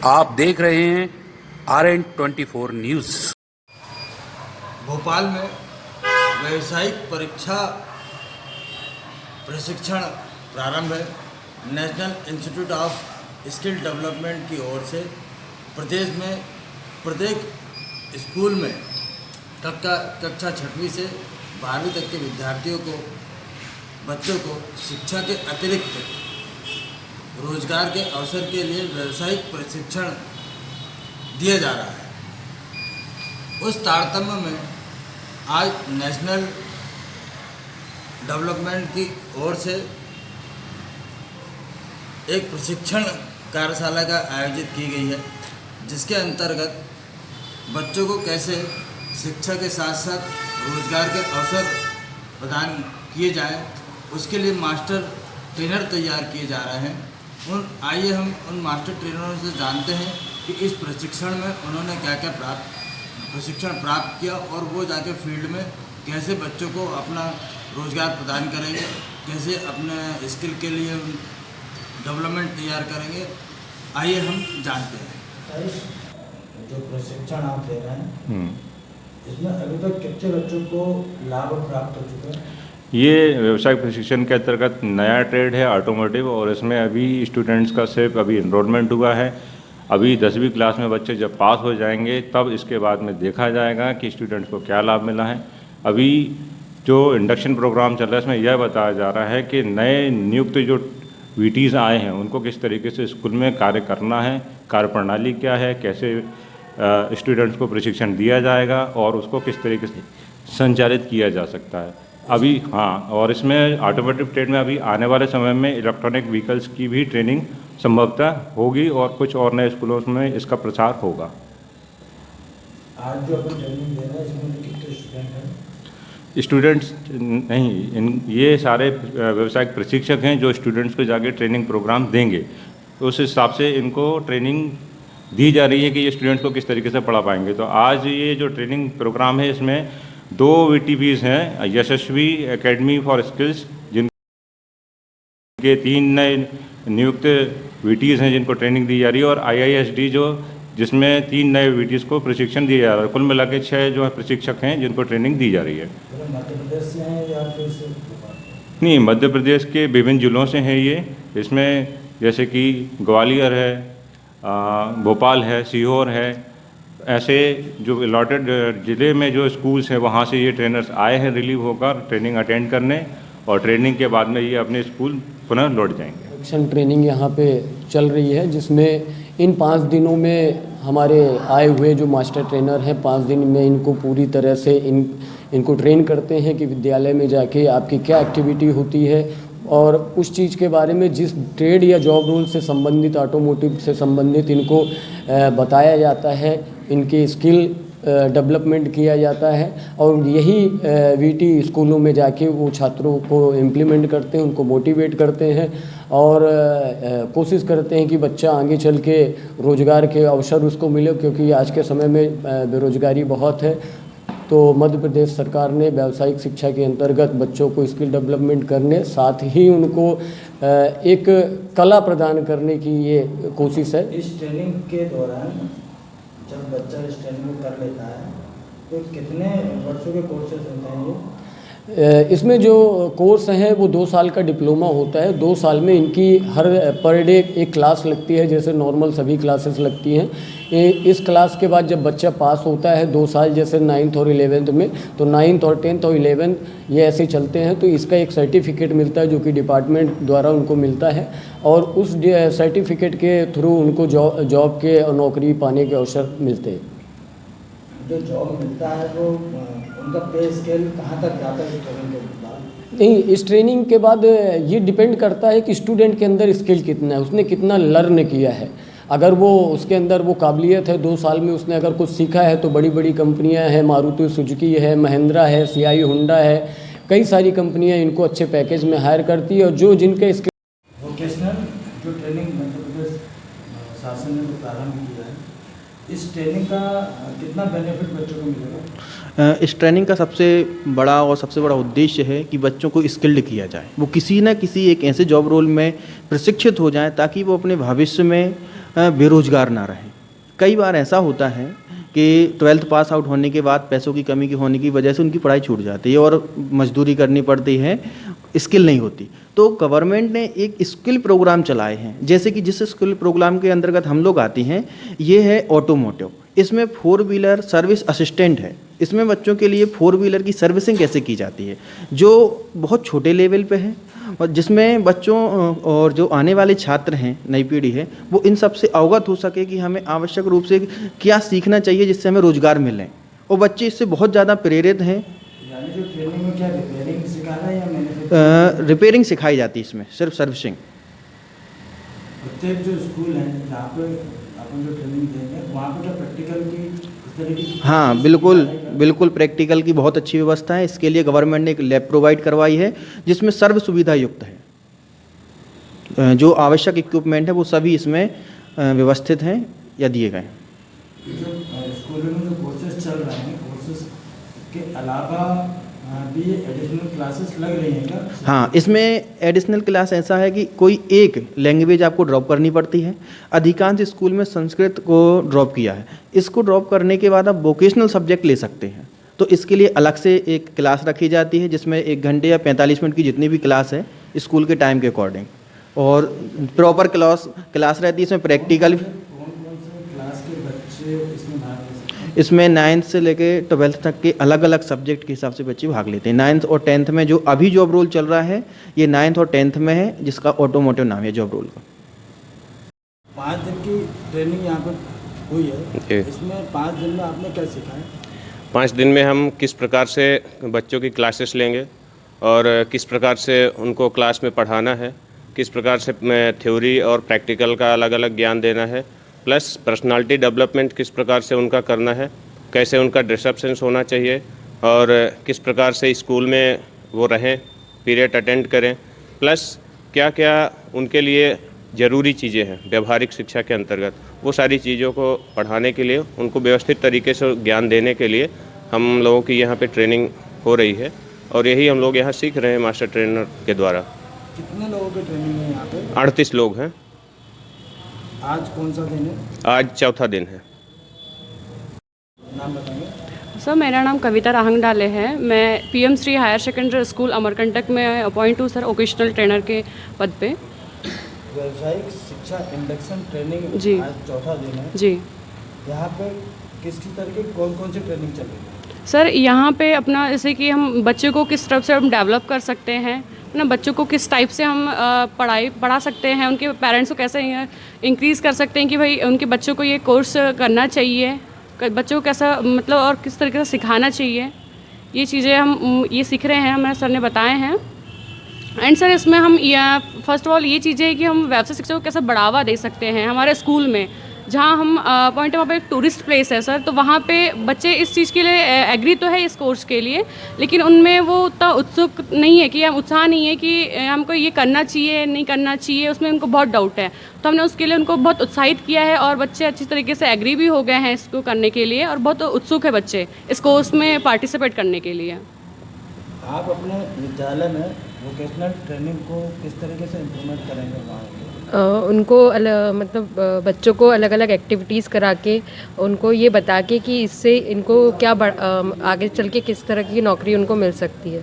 आप देख रहे हैं RN24 न्यूज़। भोपाल में व्यावसायिक परीक्षा प्रशिक्षण प्रारंभ है। National institute of skill development की ओर से प्रदेश में प्रत्येक स्कूल में कक्षा 6वीं से 12वीं तक के विद्यार्थियों को, बच्चों को शिक्षा के अतिरिक्त रोजगार के अवसर के लिए व्यावसायिक प्रशिक्षण दिया जा रहा है। उस तारतम्य में आज नेशनल डेवलपमेंट की ओर से एक प्रशिक्षण कार्यशाला का आयोजित की गई है, जिसके अंतर्गत बच्चों को कैसे शिक्षा के साथ साथ रोजगार के अवसर प्रदान किए जाएं, उसके लिए मास्टर ट्रेनर तैयार किए जा रहे हैं। आइए हम उन मास्टर ट्रेनरों से जानते हैं कि इस प्रशिक्षण में उन्होंने क्या क्या प्रशिक्षण प्राप्त किया और वो जाके फील्ड में कैसे बच्चों को अपना रोज़गार प्रदान करेंगे, कैसे अपने स्किल के लिए डेवलपमेंट तैयार करेंगे। आइए हम जानते हैं। जो प्रशिक्षण आप दे रहे हैं इसमें अभी तक कितने बच्चों को लाभ प्राप्त हो चुका है? ये व्यवसायिक प्रशिक्षण के अंतर्गत नया ट्रेड है ऑटोमोटिव, और इसमें अभी स्टूडेंट्स का सिर्फ अभी इनरोलमेंट हुआ है। अभी 10वीं क्लास में बच्चे जब पास हो जाएंगे तब इसके बाद में देखा जाएगा कि स्टूडेंट्स को क्या लाभ मिला है। अभी जो इंडक्शन प्रोग्राम चल रहा है इसमें यह बताया जा रहा है कि नए नियुक्त जो वीटीज़ आए हैं उनको किस तरीके से स्कूल में कार्य करना है, कार्यप्रणाली क्या है, कैसे स्टूडेंट्स को प्रशिक्षण दिया जाएगा और उसको किस तरीके से संचालित किया जा सकता है अभी। हाँ, और इसमें ऑटोमोटिव ट्रेड में अभी आने वाले समय में इलेक्ट्रॉनिक व्हीकल्स की भी ट्रेनिंग संभवतः होगी और कुछ और नए स्कूलों में इसका प्रचार होगा। आज जो अपन ट्रेनिंग दे रहे हैं इसमें कितने स्टूडेंट हैं? स्टूडेंट्स नहीं, ये सारे व्यावसायिक प्रशिक्षक हैं जो स्टूडेंट्स को जाके ट्रेनिंग प्रोग्राम देंगे। उस हिसाब से इनको ट्रेनिंग दी जा रही है कि ये स्टूडेंट्स को किस तरीके से पढ़ा पाएंगे। तो आज ये जो ट्रेनिंग प्रोग्राम है इसमें 2 VTPs हैं, यशस्वी एकेडमी फॉर स्किल्स जिनके 3 नए नियुक्त VTs हैं जिनको ट्रेनिंग दी जा रही है, और IISD जिसमें 3 नए VTs को प्रशिक्षण दिया जा रहा है। कुल मिला के 6 जो है प्रशिक्षक हैं जिनको ट्रेनिंग दी जा रही है। मध्य प्रदेश से हैं या फिर नहीं, मध्य प्रदेश के विभिन्न जिलों से हैं ये। इसमें जैसे कि ग्वालियर है, भोपाल है, सीहोर है, ऐसे जो अलॉटेड ज़िले में जो स्कूल्स हैं वहाँ से ये ट्रेनर्स आए हैं रिलीव होकर ट्रेनिंग अटेंड करने, और ट्रेनिंग के बाद में ये अपने स्कूल पुनः लौट जाएंगे। प्रशिक्षण ट्रेनिंग यहाँ पे चल रही है, जिसमें इन 5 दिनों में हमारे आए हुए जो मास्टर ट्रेनर हैं 5 दिन में इनको पूरी तरह से इनको ट्रेन करते हैं कि विद्यालय में जाके आपकी क्या एक्टिविटी होती है और उस चीज़ के बारे में जिस ट्रेड या जॉब रोल से संबंधित, ऑटोमोटिव से संबंधित इनको बताया जाता है, इनकी स्किल डेवलपमेंट किया जाता है, और यही VT स्कूलों में जाके वो छात्रों को इम्प्लीमेंट करते हैं, उनको मोटिवेट करते हैं और कोशिश करते हैं कि बच्चा आगे चल के रोज़गार के अवसर उसको मिले, क्योंकि आज के समय में बेरोज़गारी बहुत है। तो मध्य प्रदेश सरकार ने व्यावसायिक शिक्षा के अंतर्गत बच्चों को स्किल डेवलपमेंट करने, साथ ही उनको एक कला प्रदान करने की ये कोशिश है। इस ट्रेनिंग के दौरान जब बच्चा इस ट्रेनिंग कर लेता है तो कितने वर्षों के कोर्सेज होते हैं ये? इसमें जो कोर्स हैं वो 2 साल का डिप्लोमा होता है। 2 साल में इनकी हर पर डे एक क्लास लगती है, जैसे नॉर्मल सभी क्लासेस लगती हैं। इस क्लास के बाद जब बच्चा पास होता है 2 साल, जैसे 9th और 11th में, तो 9th और 10th और 11th ये ऐसे चलते हैं, तो इसका एक सर्टिफिकेट मिलता है जो कि डिपार्टमेंट द्वारा उनको मिलता है, और उस सर्टिफिकेट के थ्रू उनको जॉब के नौकरी पाने के अवसर मिलते हैं। जो जॉब मिलता है वो उनका पे स्केल कहाँ तक जाता है इस ट्रेनिंग के बाद? नहीं, इस ट्रेनिंग के बाद ये डिपेंड करता है कि स्टूडेंट के अंदर स्किल कितना है, उसने कितना लर्न किया है। अगर वो उसके अंदर वो काबिलियत है, 2 साल में उसने अगर कुछ सीखा है, तो बड़ी बड़ी कंपनियां हैं, मारुति सुजुकी है, महिंद्रा है, CI होंडा है, कई सारी कंपनियां इनको अच्छे पैकेज में हायर करती है। और जो जिनके स्किल वोकेशनल जो ट्रेनिंग मध्य प्रदेश शासन ने प्रारंभ किया है, इस ट्रेनिंग का कितना बेनिफिट बच्चों को मिलेगा? इस ट्रेनिंग का सबसे बड़ा और सबसे बड़ा उद्देश्य है कि बच्चों को स्किल्ड किया जाए, वो किसी न किसी एक ऐसे जॉब रोल में प्रशिक्षित हो जाएं ताकि वो अपने भविष्य में बेरोजगार ना रहें। कई बार ऐसा होता है कि 12th पास आउट होने के बाद पैसों की कमी की होने की वजह से उनकी पढ़ाई छूट जाती है और मजदूरी करनी पड़ती है, स्किल नहीं होती। तो गवर्नमेंट ने एक स्किल प्रोग्राम चलाए हैं, जैसे कि जिस स्किल प्रोग्राम के अंतर्गत हम लोग आते हैं, ये है ऑटोमोटिव। इसमें 4 व्हीलर सर्विस असिस्टेंट है। इसमें बच्चों के लिए 4 व्हीलर की सर्विसिंग कैसे की जाती है, जो बहुत छोटे लेवल पे है, और जिसमें बच्चों और जो आने वाले छात्र हैं, नई पीढ़ी है, वो इन सब से अवगत हो सके कि हमें आवश्यक रूप से क्या सीखना चाहिए जिससे हमें रोजगार मिले। और बच्चे इससे बहुत ज़्यादा प्रेरित हैं। यानी जो ट्रेनिंग में क्या रिपेयरिंग सिखाना है या मैन्युफैक्चरिंग? रिपेयरिंग सिखाई जाती है इसमें, सिर्फ सर्विसिंग। प्रत्येक जो स्कूल है जहाँ पे अपन जो ट्रेनिंग देंगे वहाँ पे क्या प्रैक्टिकल की इस तरह की? हाँ, बिल्कुल बिल्कुल प्रैक्टिकल की बहुत अच्छी व्यवस्था है। इसके लिए गवर्नमेंट ने एक लैब प्रोवाइड करवाई है जिसमें सर्व सुविधा युक्त है। जो आवश्यक इक्विपमेंट है वो सभी इसमें व्यवस्थित हैं या दिए गए हैं। जो स्कूलों में जो कोर्सेज चल रहे हैं, कोर्सेज के अलावा भी एडिशनल क्लासेस लग रही हैं क्या? हाँ, इसमें एडिशनल क्लास ऐसा है कि कोई एक लैंग्वेज आपको ड्रॉप करनी पड़ती है। अधिकांश स्कूल में संस्कृत को ड्रॉप किया है। इसको ड्रॉप करने के बाद आप वोकेशनल सब्जेक्ट ले सकते हैं। तो इसके लिए अलग से एक क्लास रखी जाती है जिसमें 1 घंटे या 45 मिनट की जितनी भी क्लास है स्कूल के टाइम के अकॉर्डिंग, और प्रॉपर क्लास रहती है। इसमें प्रैक्टिकल कौन कौन से क्लास के बच्चे इसमें भाग ले सकते हैं? इसमें 9th से लेके 12th तक के अलग अलग सब्जेक्ट के हिसाब से बच्चे भाग लेते हैं। 9th और 10th में जो अभी जॉब रोल चल रहा है, ये 9th और 10th में है, जिसका ऑटोमोटिव नाम है जॉब रोल का। 5 दिन की ट्रेनिंग यहाँ पर हुई है, जी। इसमें 5 दिन में आपने क्या सीखा है? 5 दिन में हम किस प्रकार से बच्चों की क्लासेस लेंगे और किस प्रकार से उनको क्लास में पढ़ाना है, किस प्रकार से थ्योरी और प्रैक्टिकल का अलग अलग ज्ञान देना है, प्लस पर्सनालिटी डेवलपमेंट किस प्रकार से उनका करना है, कैसे उनका ड्रेसअप सेंस होना चाहिए और किस प्रकार से स्कूल में वो रहें, पीरियड अटेंड करें, प्लस क्या क्या उनके लिए ज़रूरी चीज़ें हैं व्यवहारिक शिक्षा के अंतर्गत, वो सारी चीज़ों को पढ़ाने के लिए, उनको व्यवस्थित तरीके से ज्ञान देने के लिए हम लोगों की यहाँ पे ट्रेनिंग हो रही है और यही हम लोग यहाँ सीख रहे हैं मास्टर ट्रेनर के द्वारा। कितने लोगों की ट्रेनिंग है यहाँ पे? 38 लोग हैं। आज कौन सा दिन है? आज चौथा दिन है। नाम बताएंगे? सर, मेरा नाम कविता राहंग डाले है। मैं PM Shri higher secondary school Amarkantak में अपॉइंट हूँ सर, वोकेशनल ट्रेनर के पद पे। व्यावसायिक शिक्षा इंडक्शन ट्रेनिंग जी। आज चौथा दिन है। जी यहाँ पे किस तरह की कौन कौन सी ट्रेनिंग चल रही है? सर, यहाँ पे अपना जैसे कि हम बच्चों को किस तरफ से हम डेवलप कर सकते हैं ना, बच्चों को किस टाइप से हम पढ़ा सकते हैं, उनके पेरेंट्स को कैसे इंक्रीज़ कर सकते हैं कि भाई उनके बच्चों को ये कोर्स करना चाहिए, बच्चों को कैसा मतलब और किस तरीके से सिखाना चाहिए, ये चीज़ें हम ये सीख रहे हैं, हमारे सर ने बताए हैं। एंड सर, इसमें हम फर्स्ट ऑफ ऑल ये चीज़ें है कि हम व्यवसाय शिक्षा को कैसे बढ़ावा दे सकते हैं हमारे स्कूल में, जहाँ हम पॉइंट वहाँ पे एक टूरिस्ट प्लेस है सर, तो वहाँ पे बच्चे इस चीज़ के लिए एग्री तो है इस कोर्स के लिए, लेकिन उनमें वो उतना उत्सुक नहीं है कि उत्साह नहीं है कि हमको ये करना चाहिए नहीं करना चाहिए, उसमें उनको बहुत डाउट है। तो हमने उसके लिए उनको बहुत उत्साहित किया है और बच्चे अच्छी तरीके से एग्री भी हो गए हैं इसको करने के लिए और बहुत उत्सुक है बच्चे इस कोर्स में पार्टिसिपेट करने के लिए। आप अपने विद्यालय में वोकेशनल ट्रेनिंग को किस तरीके से इम्प्लीमेंट करेंगे वहाँ पे? उनको मतलब बच्चों को अलग अलग एक्टिविटीज़ करा के उनको ये बता के कि इससे इनको क्या आगे चल के किस तरह की नौकरी उनको मिल सकती है,